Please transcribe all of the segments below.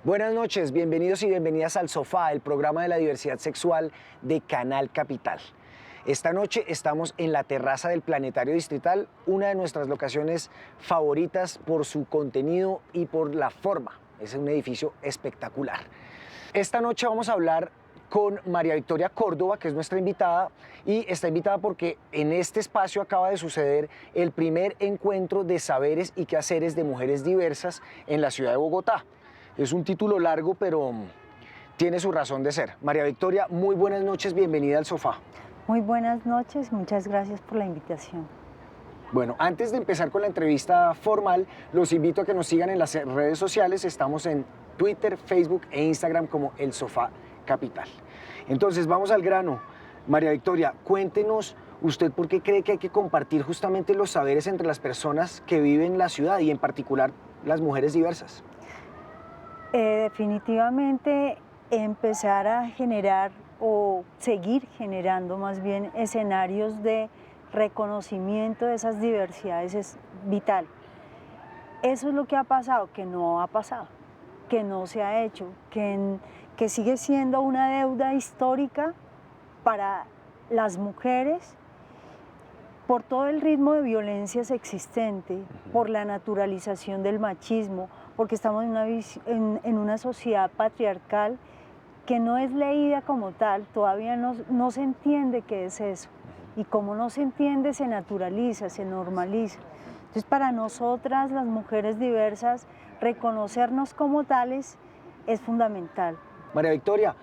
Buenas noches, bienvenidos y bienvenidas al Sofá, el programa de la diversidad sexual de Canal Capital. Esta noche estamos en la terraza del Planetario Distrital, una de nuestras locaciones favoritas por su contenido y por la forma. Es un edificio espectacular. Esta noche vamos a hablar con María Victoria Córdoba, que es nuestra invitada, y está invitada porque en este espacio acaba de suceder el primer encuentro de saberes y quehaceres de mujeres diversas en la ciudad de Bogotá. Es un título largo, pero tiene su razón de ser. María Victoria, muy buenas noches, bienvenida al Sofá. Muy buenas noches, muchas gracias por la invitación. Bueno, antes de empezar con la entrevista formal, los invito a que nos sigan en las redes sociales. Estamos en Twitter, Facebook e Instagram como El Sofá Capital. Entonces, vamos al grano. María Victoria, cuéntenos usted por qué cree que hay que compartir justamente los saberes entre las personas que viven en la ciudad y en particular las mujeres diversas. Definitivamente empezar a generar o seguir generando más bien escenarios de reconocimiento de esas diversidades es vital. Eso es lo que ha pasado, que no ha pasado, que no se ha hecho, que sigue siendo una deuda histórica para las mujeres por todo el ritmo de violencias existente, por la naturalización del machismo, porque estamos en una sociedad patriarcal que no es leída como tal, todavía no se entiende qué es eso. Y como no se entiende, se naturaliza, se normaliza. Entonces, para nosotras, las mujeres diversas, reconocernos como tales es fundamental. María Victoria,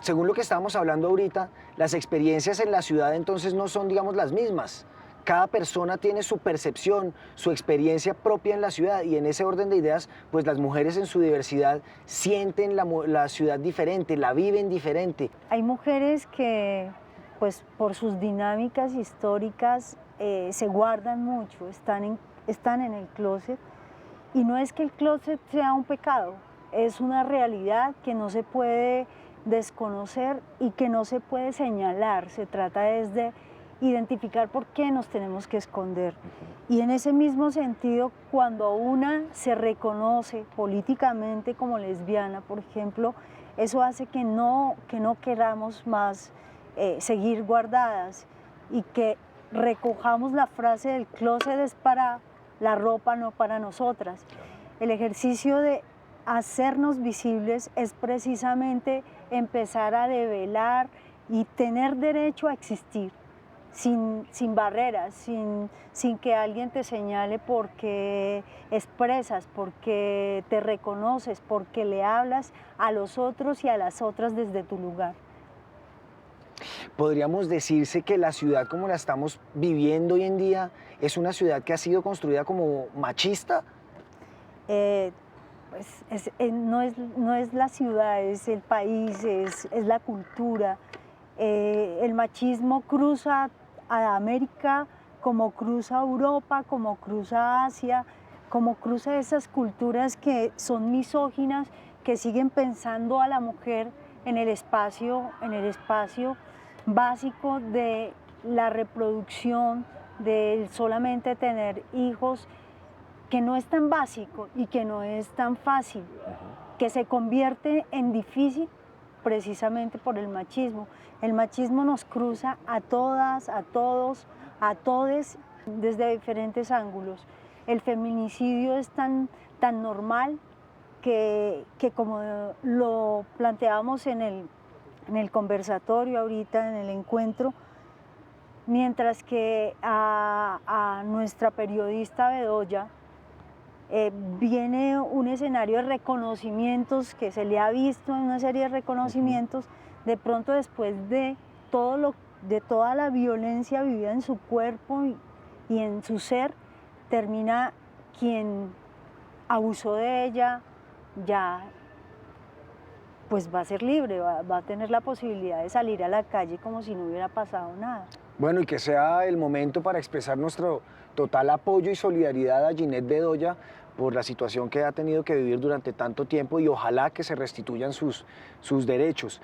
según lo que estábamos hablando ahorita, las experiencias en la ciudad entonces no son, digamos, las mismas. Cada persona tiene su percepción, su experiencia propia en la ciudad y en ese orden de ideas, pues las mujeres en su diversidad sienten la ciudad diferente, la viven diferente. Hay mujeres que, pues por sus dinámicas históricas, se guardan mucho, están en el closet, y no es que el closet sea un pecado, es una realidad que no se puede desconocer y que no se puede señalar. Se trata de identificar por qué nos tenemos que esconder. Y en ese mismo sentido, cuando una se reconoce políticamente como lesbiana, por ejemplo, eso hace que no queramos más seguir guardadas y que recojamos la frase del closet es para la ropa, no para nosotras. El ejercicio de hacernos visibles es precisamente empezar a develar y tener derecho a existir sin barreras, sin que alguien te señale porque expresas, porque te reconoces, porque le hablas a los otros y a las otras desde tu lugar. ¿Podríamos decirse que la ciudad como la estamos viviendo hoy en día es una ciudad que ha sido construida como machista? No es la ciudad, es el país, es la cultura. El machismo cruza a América, como cruza a Europa, como cruza a Asia, como cruza esas culturas que son misóginas, que siguen pensando a la mujer en el espacio básico de la reproducción, de solamente tener hijos, que no es tan básico y que no es tan fácil, que se convierte en difícil precisamente por el machismo. El machismo nos cruza a todas, a todos, a todes desde diferentes ángulos. El feminicidio es tan normal que como lo planteábamos en el conversatorio ahorita, en el encuentro, mientras que a nuestra periodista Bedoya viene un escenario de reconocimientos que se le ha visto en una serie de reconocimientos, de pronto después de toda la violencia vivida en su cuerpo y en su ser, termina quien abusó de ella, ya pues va a ser libre, va a tener la posibilidad de salir a la calle como si no hubiera pasado nada. Bueno, y que sea el momento para expresar nuestro total apoyo y solidaridad a Ginette Bedoya por la situación que ha tenido que vivir durante tanto tiempo y ojalá que se restituyan sus derechos.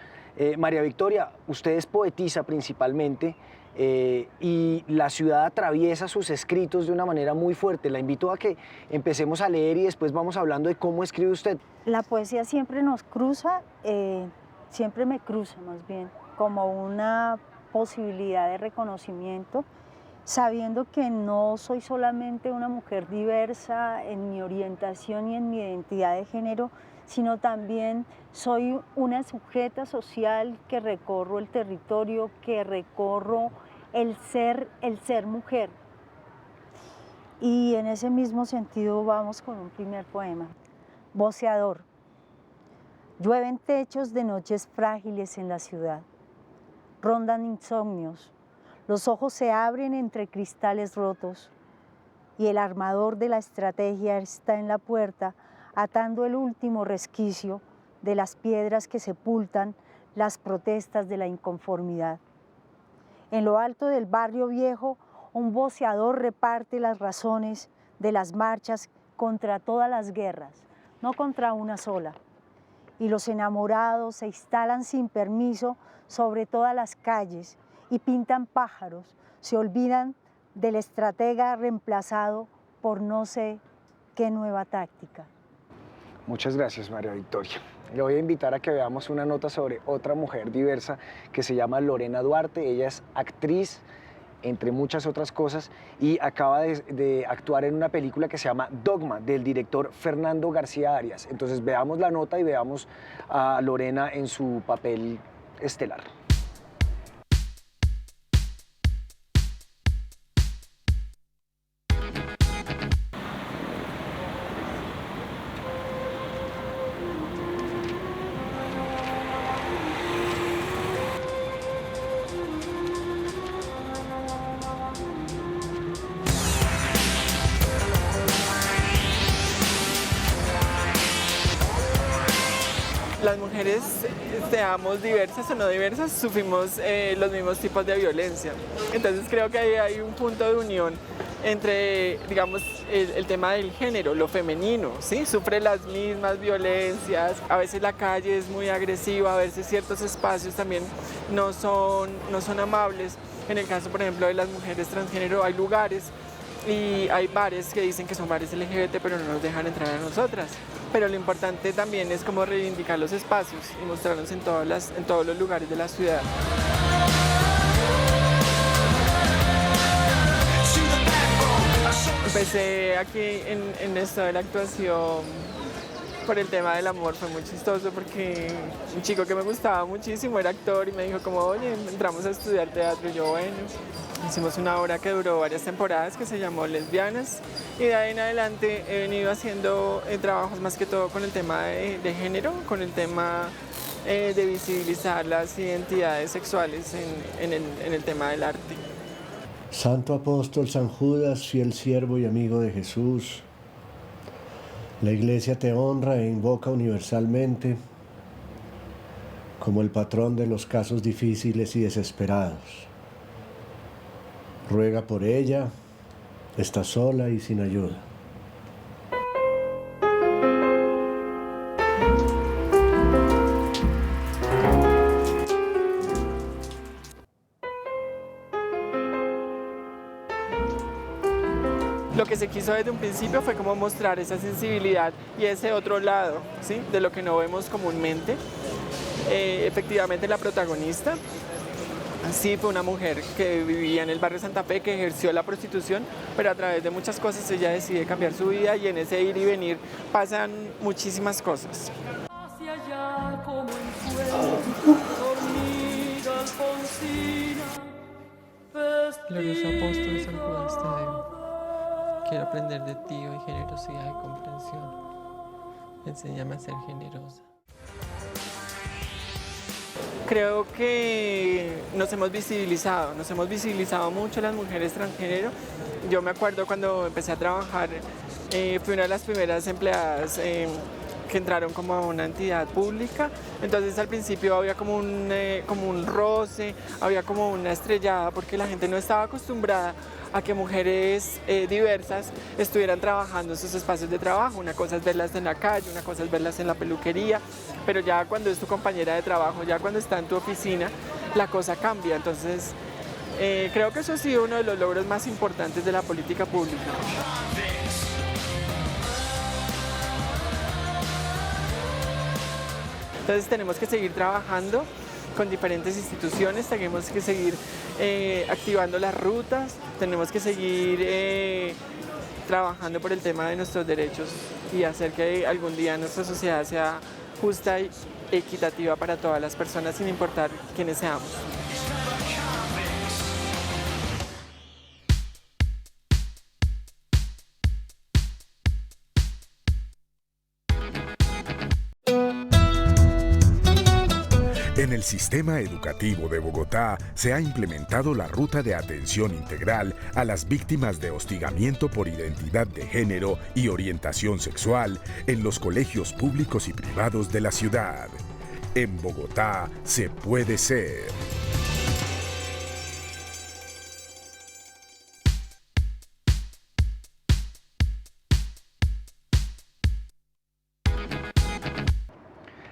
María Victoria, usted es poetisa principalmente y la ciudad atraviesa sus escritos de una manera muy fuerte. La invito a que empecemos a leer y después vamos hablando de cómo escribe usted. La poesía siempre nos cruza, siempre me cruza más bien, como una posibilidad de reconocimiento, sabiendo que no soy solamente una mujer diversa en mi orientación y en mi identidad de género, sino también soy una sujeta social que recorro el territorio, que recorro el ser mujer. Y en ese mismo sentido vamos con un primer poema. Voceador. Llueven techos de noches frágiles en la ciudad. Rondan insomnios. Los ojos se abren entre cristales rotos y el armador de la estrategia está en la puerta atando el último resquicio de las piedras que sepultan las protestas de la inconformidad. En lo alto del barrio viejo, un voceador reparte las razones de las marchas contra todas las guerras, no contra una sola. Y los enamorados se instalan sin permiso sobre todas las calles y pintan pájaros, se olvidan del estratega reemplazado por no sé qué nueva táctica. Muchas gracias, María Victoria. Le voy a invitar a que veamos una nota sobre otra mujer diversa que se llama Lorena Duarte. Ella es actriz, entre muchas otras cosas, y acaba de actuar en una película que se llama Dogma, del director Fernando García Arias. Entonces veamos la nota y veamos a Lorena en su papel estelar. Las mujeres, seamos diversas o no diversas, sufrimos los mismos tipos de violencia. Entonces creo que ahí hay un punto de unión entre, digamos, el tema del género, lo femenino, ¿sí? Sufre las mismas violencias, a veces la calle es muy agresiva, a veces ciertos espacios también no son amables. En el caso, por ejemplo, de las mujeres transgénero, hay lugares y hay bares que dicen que son bares LGBT, pero no nos dejan entrar a nosotras. Pero lo importante también es como reivindicar los espacios y mostrarnos en todos los lugares de la ciudad. Empecé aquí en esto de la actuación por el tema del amor. Fue muy chistoso porque un chico que me gustaba muchísimo era actor y me dijo como, oye, entramos a estudiar teatro. Y yo, bueno, hicimos una obra que duró varias temporadas que se llamó Lesbianas, y de ahí en adelante he venido haciendo trabajos más que todo con el tema de género, con el tema de visibilizar las identidades sexuales en el tema del arte. Santo apóstol San Judas, fiel siervo y amigo de Jesús, la Iglesia te honra e invoca universalmente como el patrón de los casos difíciles y desesperados. Ruega por ella, está sola y sin ayuda. Lo que se quiso desde un principio fue como mostrar esa sensibilidad y ese otro lado, ¿sí? De lo que no vemos comúnmente. Efectivamente, la protagonista sí fue una mujer que vivía en el barrio Santa Fe, que ejerció la prostitución, pero a través de muchas cosas ella decide cambiar su vida, y en ese ir y venir pasan muchísimas cosas. Hacia allá como en sueños, dormida Alfonsina, Glorioso apóstol San Judas Tadeo, quiero aprender de ti hoy generosidad y comprensión. Enséñame a ser generosa. Creo que nos hemos visibilizado mucho las mujeres transgénero. Yo me acuerdo cuando empecé a trabajar, fui una de las primeras empleadas que entraron como a una entidad pública. Entonces al principio había como un roce, había como una estrellada, porque la gente no estaba acostumbrada a que mujeres diversas estuvieran trabajando en sus espacios de trabajo. Una cosa es verlas en la calle, una cosa es verlas en la peluquería, pero ya cuando es tu compañera de trabajo, ya cuando está en tu oficina, la cosa cambia. Entonces Creo que eso ha sido uno de los logros más importantes de la política pública. Entonces tenemos que seguir trabajando con diferentes instituciones, tenemos que seguir activando las rutas, tenemos que seguir trabajando por el tema de nuestros derechos y hacer que algún día nuestra sociedad sea justa y equitativa para todas las personas, sin importar quiénes seamos. En el sistema educativo de Bogotá se ha implementado la ruta de atención integral a las víctimas de hostigamiento por identidad de género y orientación sexual en los colegios públicos y privados de la ciudad. En Bogotá se puede ser.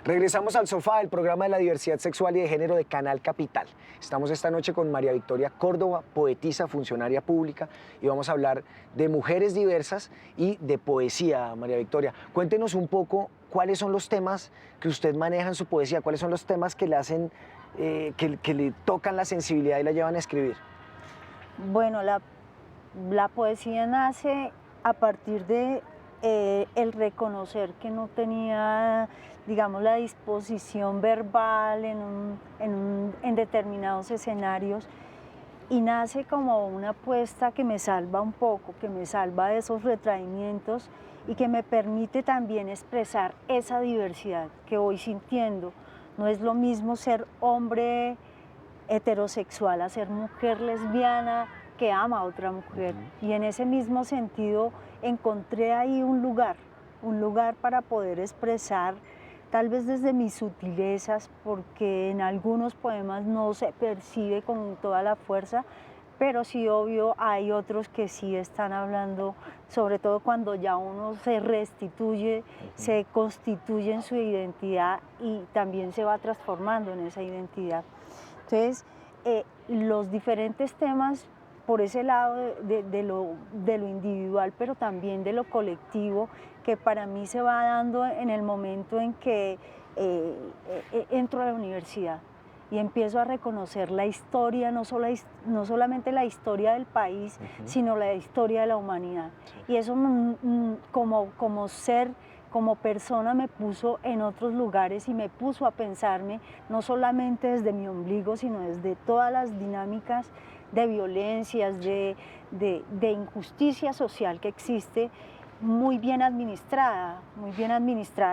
Regresamos al sofá del programa de la diversidad sexual y de género de Canal Capital. Estamos esta noche con María Victoria Córdoba, poetisa, funcionaria pública, y vamos a hablar de mujeres diversas y de poesía. María Victoria, cuéntenos un poco cuáles son los temas que usted maneja en su poesía, cuáles son los temas que le hacen, que le tocan la sensibilidad y la llevan a escribir. Bueno, la poesía nace a partir de el reconocer que no tenía, digamos, la disposición verbal en determinados escenarios, y nace como una apuesta que me salva un poco, que me salva de esos retraimientos y que me permite también expresar esa diversidad que voy sintiendo. No es lo mismo ser hombre heterosexual a ser mujer lesbiana que ama a otra mujer, y en ese mismo sentido encontré ahí un lugar para poder expresar, tal vez desde mis sutilezas, porque en algunos poemas no se percibe con toda la fuerza, pero sí, obvio, hay otros que sí están hablando, sobre todo cuando ya uno se restituye, se constituye en su identidad y también se va transformando en esa identidad. Entonces, los diferentes temas por ese lado de lo individual, pero también de lo colectivo, que para mí se va dando en el momento en que entro a la universidad y empiezo a reconocer la historia, no solamente la historia del país, sino la historia de la humanidad. Y eso como ser, como persona, me puso en otros lugares y me puso a pensarme, no solamente desde mi ombligo, sino desde todas las dinámicas de violencias, de injusticia social que existe, muy bien administrada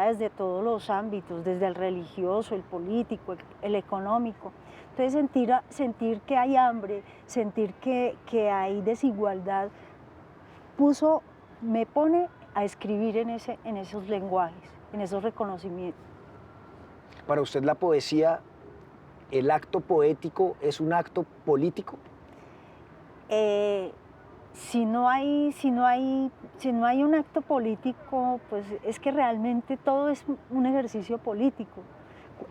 desde todos los ámbitos, desde el religioso, el político, el económico. Entonces sentir que hay hambre, sentir que hay desigualdad, me pone a escribir en esos lenguajes, en esos reconocimientos. Para usted la poesía, ¿el acto poético es un acto político? Si no hay un acto político, pues es que realmente todo es un ejercicio político.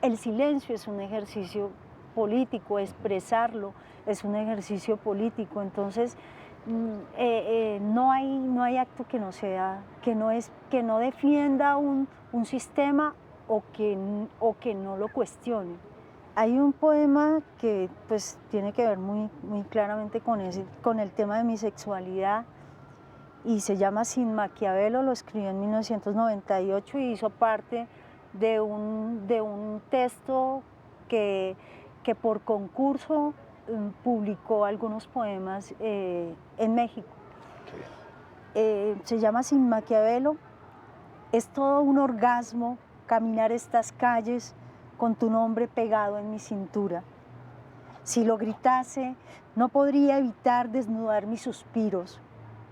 El silencio es un ejercicio político, expresarlo es un ejercicio político. Entonces, no hay acto que no defienda un sistema o que no lo cuestione. Hay un poema que pues tiene que ver muy claramente con el tema de mi sexualidad, y se llama Sin Maquiavelo. Lo escribió en 1998 y hizo parte de un texto que por concurso publicó algunos poemas en México. Se llama Sin Maquiavelo. Es todo un orgasmo caminar estas calles con tu nombre pegado en mi cintura. Si lo gritase, no podría evitar desnudar mis suspiros,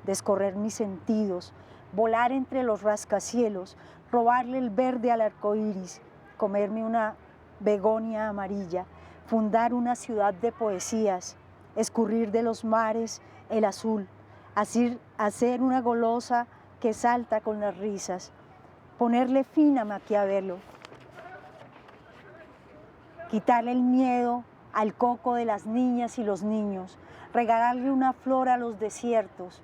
descorrer mis sentidos, volar entre los rascacielos, robarle el verde al arco iris, comerme una begonia amarilla, fundar una ciudad de poesías, escurrir de los mares el azul, hacer una golosa que salta con las risas, ponerle fin a Maquiavelo, quitarle el miedo al coco de las niñas y los niños, regalarle una flor a los desiertos,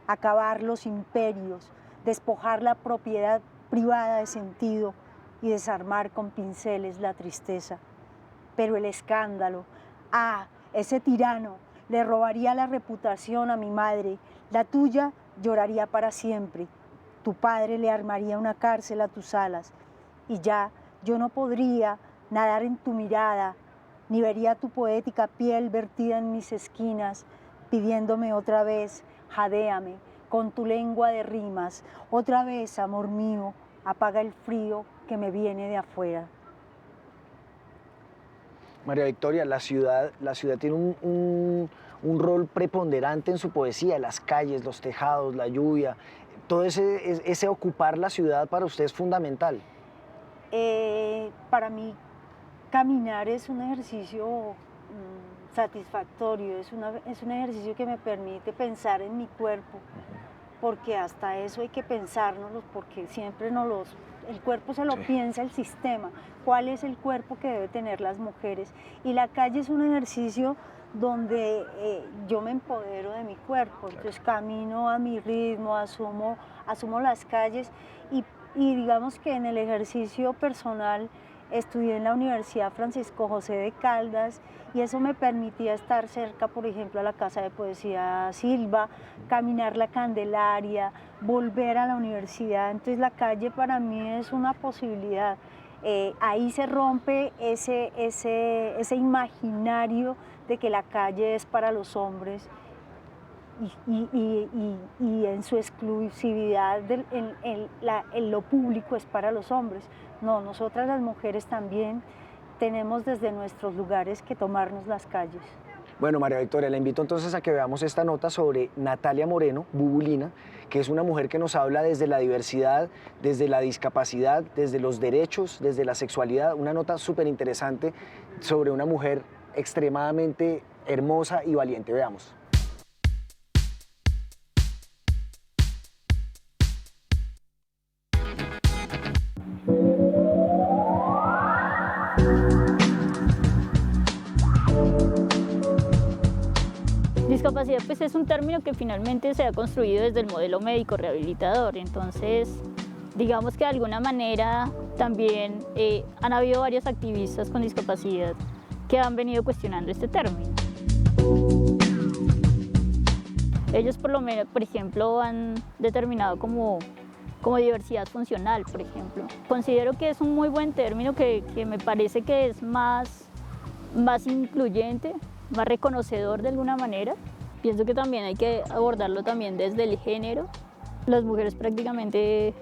acabar los imperios, despojar la propiedad privada de sentido y desarmar con pinceles la tristeza. Pero el escándalo, ese tirano, le robaría la reputación a mi madre, la tuya lloraría para siempre, tu padre le armaría una cárcel a tus alas y ya yo no podría nadar en tu mirada, ni vería tu poética piel vertida en mis esquinas, pidiéndome otra vez, jadéame, con tu lengua de rimas, otra vez, amor mío, apaga el frío que me viene de afuera. María Victoria, la ciudad tiene un rol preponderante en su poesía, las calles, los tejados, la lluvia, todo ese ocupar la ciudad para usted es fundamental. Para mí, caminar es un ejercicio satisfactorio, es un ejercicio que me permite pensar en mi cuerpo, porque hasta eso hay que pensárnoslo, porque siempre el cuerpo se lo piensa el sistema, cuál es el cuerpo que debe tener las mujeres. Y la calle es un ejercicio donde yo me empodero de mi cuerpo, entonces camino a mi ritmo, asumo las calles y digamos que en el ejercicio personal estudié en la Universidad Francisco José de Caldas y eso me permitía estar cerca, por ejemplo, a la Casa de Poesía Silva, caminar la Candelaria, volver a la universidad. Entonces la calle para mí es una posibilidad. Ahí se rompe ese imaginario de que la calle es para los hombres y en su exclusividad en lo público es para los hombres. No, nosotras las mujeres también tenemos desde nuestros lugares que tomarnos las calles. Bueno, María Victoria, le invito entonces a que veamos esta nota sobre Natalia Moreno, Bubulina, que es una mujer que nos habla desde la diversidad, desde la discapacidad, desde los derechos, desde la sexualidad, una nota súper interesante sobre una mujer extremadamente hermosa y valiente. Veamos. Discapacidad pues es un término que finalmente se ha construido desde el modelo médico rehabilitador, entonces digamos que de alguna manera también han habido varios activistas con discapacidad que han venido cuestionando este término. Ellos por lo menos, por ejemplo, han determinado como diversidad funcional, por ejemplo. Considero que es un muy buen término que me parece que es más incluyente, más reconocedor de alguna manera. Pienso que también hay que abordarlo también desde el género. Las mujeres prácticamente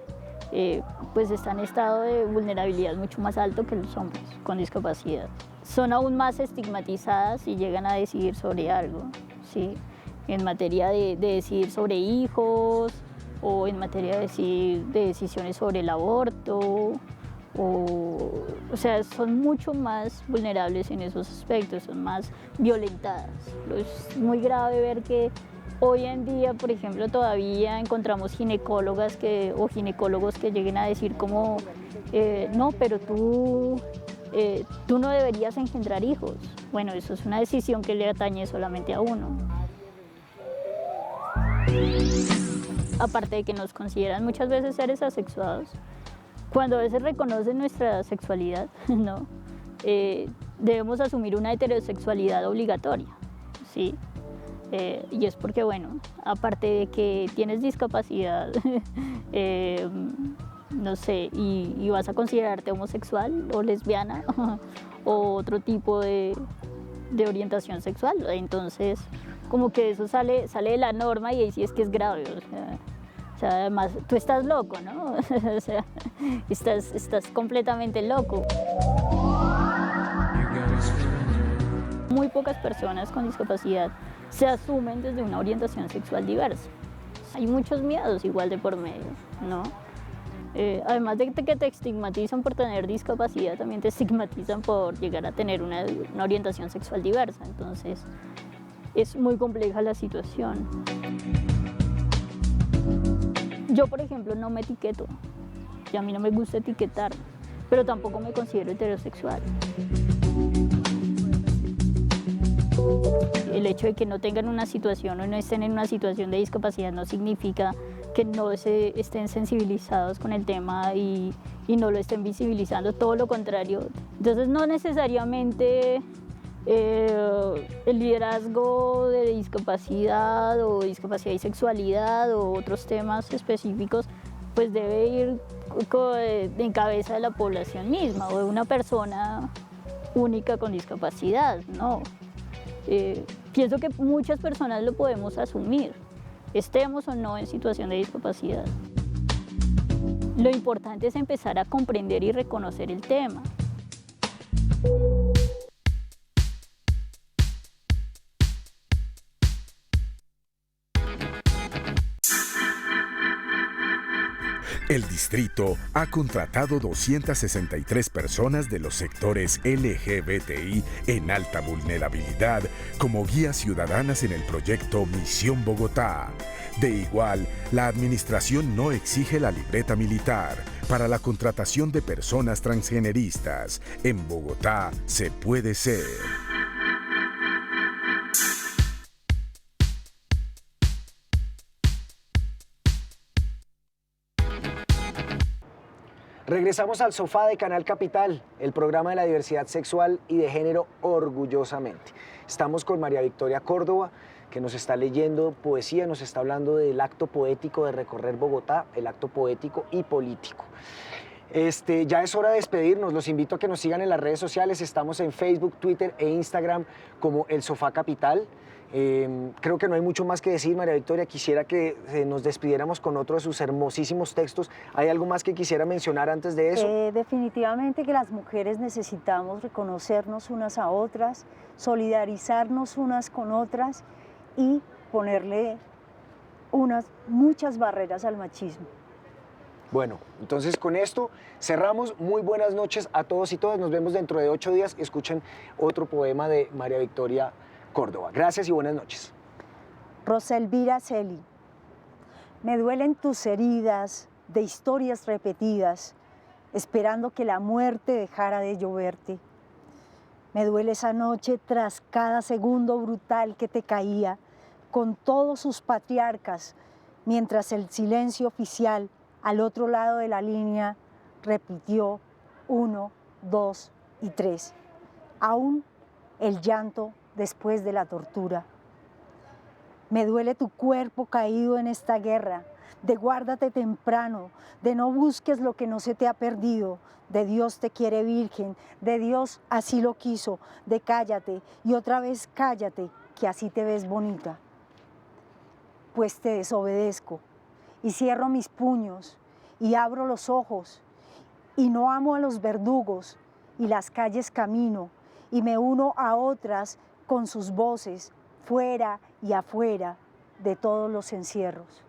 pues están en estado de vulnerabilidad mucho más alto que los hombres con discapacidad. Son aún más estigmatizadas si llegan a decidir sobre algo, ¿sí? En materia de decidir sobre hijos o en materia de decisiones sobre el aborto. O sea, son mucho más vulnerables en esos aspectos, son más violentadas. Es muy grave ver que hoy en día, por ejemplo, todavía encontramos ginecólogas o ginecólogos que lleguen a decir como, no, pero tú no deberías engendrar hijos. Bueno, eso es una decisión que le atañe solamente a uno. Aparte de que nos consideran muchas veces seres asexuados, cuando a veces reconocen nuestra sexualidad, ¿no? Debemos asumir una heterosexualidad obligatoria, ¿sí? Y es porque, bueno, aparte de que tienes discapacidad, no sé, y vas a considerarte homosexual o lesbiana o otro tipo de orientación sexual, entonces como que eso sale de la norma y ahí sí es que es grave, o sea, además, tú estás loco, ¿no? O sea, estás completamente loco. Muy pocas personas con discapacidad se asumen desde una orientación sexual diversa. Hay muchos miedos igual de por medio, ¿no? Además de que te estigmatizan por tener discapacidad, también te estigmatizan por llegar a tener una orientación sexual diversa. Entonces, es muy compleja la situación. Yo, por ejemplo, no me etiqueto, y a mí no me gusta etiquetar, pero tampoco me considero heterosexual. El hecho de que no tengan una situación o no estén en una situación de discapacidad no significa que no estén sensibilizados con el tema y no lo estén visibilizando, todo lo contrario. Entonces no necesariamente el liderazgo de discapacidad o discapacidad y sexualidad o otros temas específicos pues debe ir en cabeza de la población misma o de una persona única con discapacidad, ¿no? Pienso que muchas personas lo podemos asumir, estemos o no en situación de discapacidad. Lo importante es empezar a comprender y reconocer el tema. El distrito ha contratado 263 personas de los sectores LGBTI en alta vulnerabilidad como guías ciudadanas en el proyecto Misión Bogotá. De igual, la administración no exige la libreta militar para la contratación de personas transgeneristas. En Bogotá se puede ser. Regresamos al sofá de Canal Capital, el programa de la diversidad sexual y de género orgullosamente. Estamos con María Victoria Córdoba, que nos está leyendo poesía, nos está hablando del acto poético de recorrer Bogotá, el acto poético y político. Ya es hora de despedirnos, los invito a que nos sigan en las redes sociales, estamos en Facebook, Twitter e Instagram como El Sofá Capital. Creo que no hay mucho más que decir, María Victoria. Quisiera que nos despidiéramos con otro de sus hermosísimos textos. ¿Hay algo más que quisiera mencionar antes de eso? Definitivamente que las mujeres necesitamos reconocernos unas a otras, solidarizarnos unas con otras y ponerle muchas barreras al machismo. Bueno, entonces con esto cerramos. Muy buenas noches a todos y todas. Nos vemos dentro de 8 días. Escuchen otro poema de María Victoria Córdoba. Gracias y buenas noches. Rosa Elvira Celi. Me duelen tus heridas de historias repetidas, esperando que la muerte dejara de lloverte. Me duele esa noche tras cada segundo brutal que te caía, con todos sus patriarcas, mientras el silencio oficial al otro lado de la línea repitió 1, 2 y 3. Aún el llanto después de la tortura. Me duele tu cuerpo caído en esta guerra, de guárdate temprano, de no busques lo que no se te ha perdido, de Dios te quiere virgen, de Dios así lo quiso, de cállate y otra vez cállate, que así te ves bonita. Pues te desobedezco y cierro mis puños y abro los ojos y no amo a los verdugos y las calles camino y me uno a otras con sus voces, fuera y afuera de todos los encierros.